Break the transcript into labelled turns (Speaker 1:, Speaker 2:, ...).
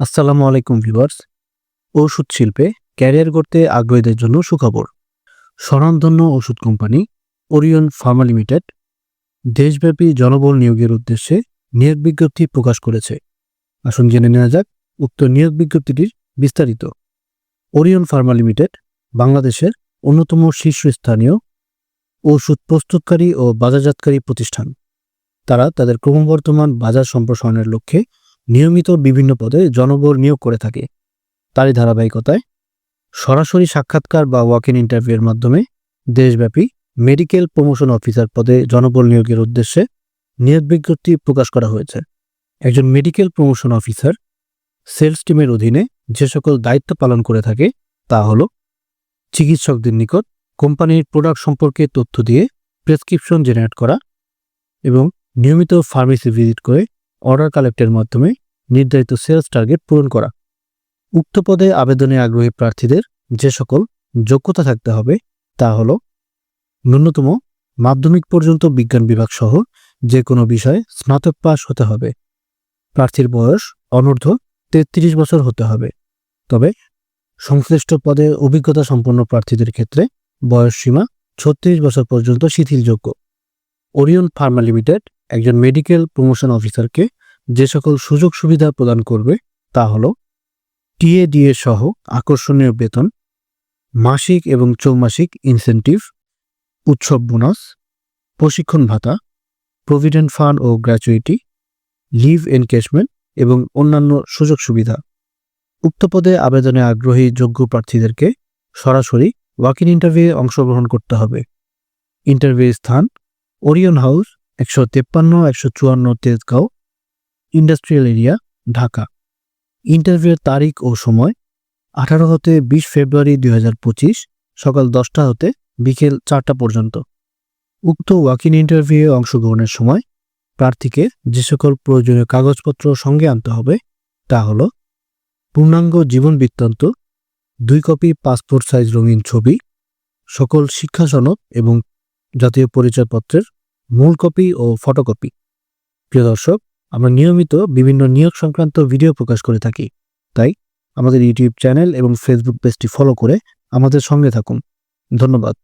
Speaker 1: আসসালামু আলাইকুম ভিউয়ার্স। ওষুধ শিল্পে ক্যারিয়ার গড়তে আগ্রহীদের জন্য সুখবর। স্বনামধন্য ওষুধ কোম্পানি ওরিয়ন ফার্মা লিমিটেড দেশব্যাপী জনবল নিয়োগের উদ্দেশ্যে নিয়োগ বিজ্ঞপ্তি প্রকাশ করেছে। আসুন জেনে নেওয়া যাক উক্ত নিয়োগ বিজ্ঞপ্তিটির বিস্তারিত। ওরিয়ন ফার্মা লিমিটেড বাংলাদেশের অন্যতম শীর্ষস্থানীয় ওষুধ প্রস্তুতকারী ও বাজারজাতকারী প্রতিষ্ঠান। তারা তাদের ক্রমবর্ধমান বাজার সম্প্রসারণের লক্ষ্যে নিয়মিত বিভিন্ন পদে জনবল নিয়োগ করে থাকে। তারই ধারাবাহিকতায় সরাসরি সাক্ষাৎকার বা ওয়াক ইন ইন্টারভিউয়ের মাধ্যমে দেশব্যাপী মেডিকেল প্রমোশন অফিসার পদে জনবল নিয়োগের উদ্দেশ্যে নিয়োগ বিজ্ঞপ্তি প্রকাশ করা হয়েছে। একজন মেডিকেল প্রমোশন অফিসার সেলস টিমের অধীনে যে সকল দায়িত্ব পালন করে থাকে তা হল চিকিৎসকদের নিকট কোম্পানির প্রোডাক্ট সম্পর্কে তথ্য দিয়ে প্রেসক্রিপশন জেনারেট করা এবং নিয়মিত ফার্মেসি ভিজিট করে অর্ডার কালেক্টের মাধ্যমে নির্ধারিত সেলস টার্গেট পূরণ করা। উক্ত পদে আবেদনে আগ্রহী প্রার্থীদের যে সকল যোগ্যতা থাকতে হবে তা হল ন্যূনতম মাধ্যমিক পর্যন্ত বিজ্ঞান বিভাগ সহ যে কোনো বিষয়ে স্নাতক পাস হতে হবে। প্রার্থীর বয়স অনূর্ধ্ব 33 বছর হতে হবে। তবে সংশ্লিষ্ট পদে অভিজ্ঞতা সম্পন্ন প্রার্থীদের ক্ষেত্রে বয়স সীমা 36 বছর পর্যন্ত শিথিলযোগ্য। ওরিয়ন ফার্মা লিমিটেড একজন মেডিকেল প্রমোশন অফিসারকে যে সকল সুযোগ সুবিধা প্রদান করবে তা হল টিএডিএ সহ আকর্ষণীয় বেতন, মাসিক এবং চৌমাসিক ইনসেনটিভ, উৎসব বোনাস, প্রশিক্ষণ ভাতা, প্রভিডেন্ট ফান্ড ও গ্র্যাচুইটি, লিভ এনকেশমেন্ট এবং অন্যান্য সুযোগ সুবিধা। উক্ত পদে আবেদনে আগ্রহী যোগ্য প্রার্থীদেরকে সরাসরি ওয়াক ইন ইন্টারভিউয়ে অংশগ্রহণ করতে হবে। ইন্টারভিউ স্থান Orion house 153-154 Tejgaon industrial area, Dhaka. ইন্টারভিউয়ের তারিখ ও সময় 18 হতে 20 ফেব্রুয়ারি 2025 সকাল 10টা হতে বিকেল 4টা পর্যন্ত। উক্ত ওয়াক ইন ইন্টারভিউয়ে অংশগ্রহণের সময় প্রার্থীকে যে সকল প্রয়োজনীয় কাগজপত্র সঙ্গে আনতে হবে তা হল পূর্ণাঙ্গ জীবন বৃত্তান্ত, 2 কপি পাসপোর্ট সাইজ রঙিন ছবি, সকল শিক্ষা সনদ এবং জাতীয় পরিচয়পত্রের মূল কপি ও ফটোকপি। প্রিয় দর্শক, আমরা নিয়মিত বিভিন্ন নিয়োগ সংক্রান্ত ভিডিও প্রকাশ করে থাকি, তাই আমাদের ইউটিউব চ্যানেল এবং ফেসবুক পেজটি ফলো করে আমাদের সঙ্গে থাকুন। ধন্যবাদ।